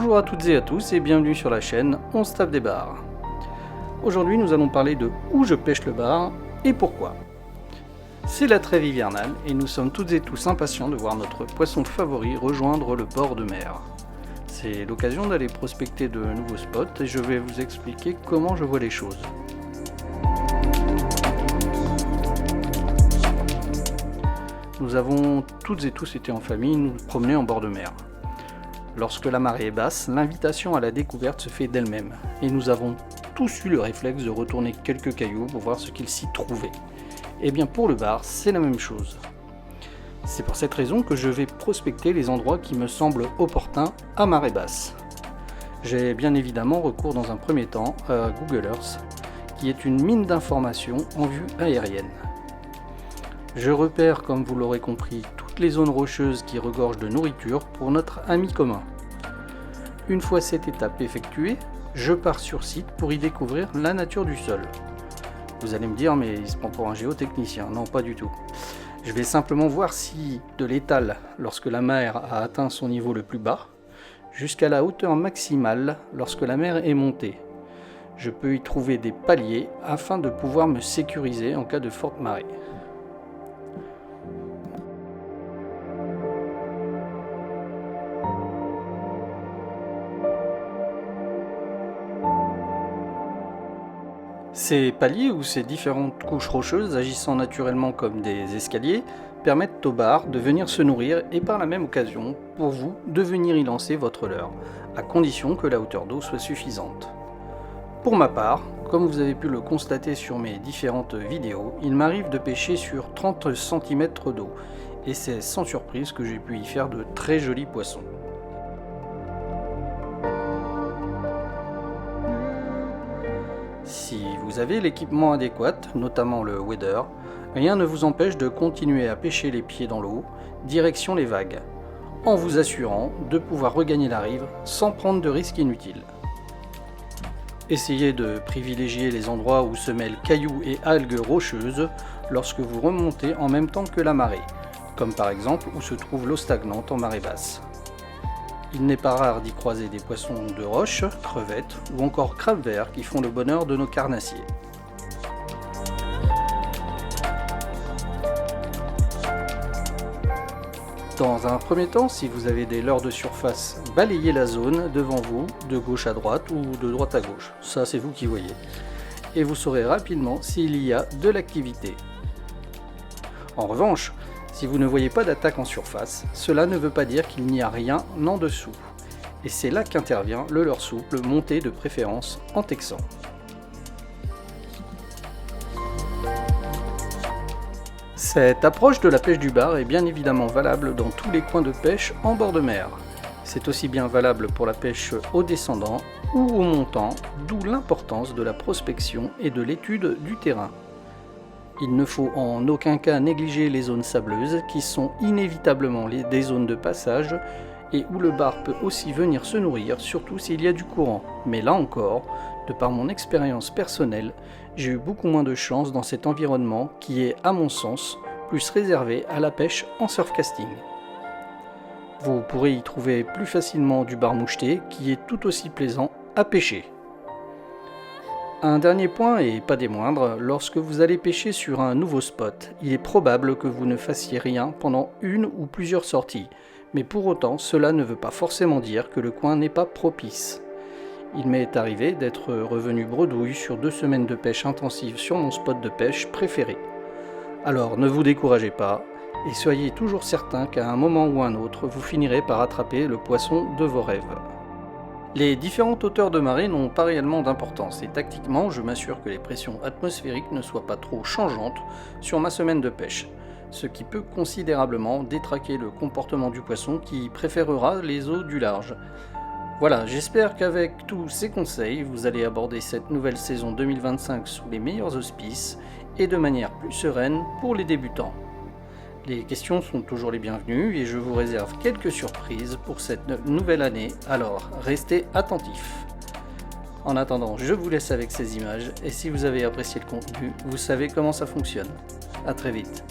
Bonjour à toutes et à tous et bienvenue sur la chaîne On se tape des bars. Aujourd'hui nous allons parler de où je pêche le bar et pourquoi. C'est la trêve hivernale et nous sommes toutes et tous impatients de voir notre poisson favori rejoindre le bord de mer. C'est l'occasion d'aller prospecter de nouveaux spots et je vais vous expliquer comment je vois les choses. Nous avons toutes et tous été en famille nous promener en bord de mer. Lorsque la marée est basse, l'invitation à la découverte se fait d'elle-même, et nous avons tous eu le réflexe de retourner quelques cailloux pour voir ce qu'il s'y trouvait. Et bien pour le bar, c'est la même chose. C'est pour cette raison que je vais prospecter les endroits qui me semblent opportuns à marée basse. J'ai bien évidemment recours dans un premier temps à Google Earth, qui est une mine d'informations en vue aérienne. Je repère, comme vous l'aurez compris, toutes les zones rocheuses qui regorgent de nourriture pour notre ami commun. Une fois cette étape effectuée, je pars sur site pour y découvrir la nature du sol. Vous allez me dire, mais il se prend pour un géotechnicien. Non, pas du tout. Je vais simplement voir si de l'étal, lorsque la mer a atteint son niveau le plus bas, jusqu'à la hauteur maximale lorsque la mer est montée. Je peux y trouver des paliers afin de pouvoir me sécuriser en cas de forte marée. Ces paliers ou ces différentes couches rocheuses agissant naturellement comme des escaliers permettent au bar de venir se nourrir et par la même occasion pour vous de venir y lancer votre leurre, à condition que la hauteur d'eau soit suffisante. Pour ma part, comme vous avez pu le constater sur mes différentes vidéos, il m'arrive de pêcher sur 30 cm d'eau et c'est sans surprise que j'ai pu y faire de très jolis poissons. Si vous avez l'équipement adéquat, notamment le wadder, rien ne vous empêche de continuer à pêcher les pieds dans l'eau, direction les vagues, en vous assurant de pouvoir regagner la rive sans prendre de risques inutiles. Essayez de privilégier les endroits où se mêlent cailloux et algues rocheuses lorsque vous remontez en même temps que la marée, comme par exemple où se trouve l'eau stagnante en marée basse. Il n'est pas rare d'y croiser des poissons de roche, crevettes ou encore crabes verts qui font le bonheur de nos carnassiers. Dans un premier temps, si vous avez des leurres de surface, balayez la zone devant vous, de gauche à droite ou de droite à gauche. Ça, c'est vous qui voyez. Et vous saurez rapidement s'il y a de l'activité. En revanche, si vous ne voyez pas d'attaque en surface, cela ne veut pas dire qu'il n'y a rien en dessous. Et c'est là qu'intervient le leurre souple, monté de préférence en texan. Cette approche de la pêche du bar est bien évidemment valable dans tous les coins de pêche en bord de mer. C'est aussi bien valable pour la pêche au descendant ou au montant, d'où l'importance de la prospection et de l'étude du terrain. Il ne faut en aucun cas négliger les zones sableuses qui sont inévitablement des zones de passage et où le bar peut aussi venir se nourrir, surtout s'il y a du courant. Mais là encore, de par mon expérience personnelle, j'ai eu beaucoup moins de chance dans cet environnement qui est, à mon sens, plus réservé à la pêche en surfcasting. Vous pourrez y trouver plus facilement du bar moucheté qui est tout aussi plaisant à pêcher. Un dernier point, et pas des moindres, lorsque vous allez pêcher sur un nouveau spot, il est probable que vous ne fassiez rien pendant une ou plusieurs sorties, mais pour autant cela ne veut pas forcément dire que le coin n'est pas propice. Il m'est arrivé d'être revenu bredouille sur 2 semaines de pêche intensive sur mon spot de pêche préféré. Alors ne vous découragez pas, et soyez toujours certain qu'à un moment ou un autre, vous finirez par attraper le poisson de vos rêves. Les différentes hauteurs de marée n'ont pas réellement d'importance et tactiquement, je m'assure que les pressions atmosphériques ne soient pas trop changeantes sur ma semaine de pêche, ce qui peut considérablement détraquer le comportement du poisson qui préférera les eaux du large. Voilà, j'espère qu'avec tous ces conseils, vous allez aborder cette nouvelle saison 2025 sous les meilleurs auspices et de manière plus sereine pour les débutants. Les questions sont toujours les bienvenues et je vous réserve quelques surprises pour cette nouvelle année, alors restez attentifs. En attendant, je vous laisse avec ces images et si vous avez apprécié le contenu, vous savez comment ça fonctionne. À très vite.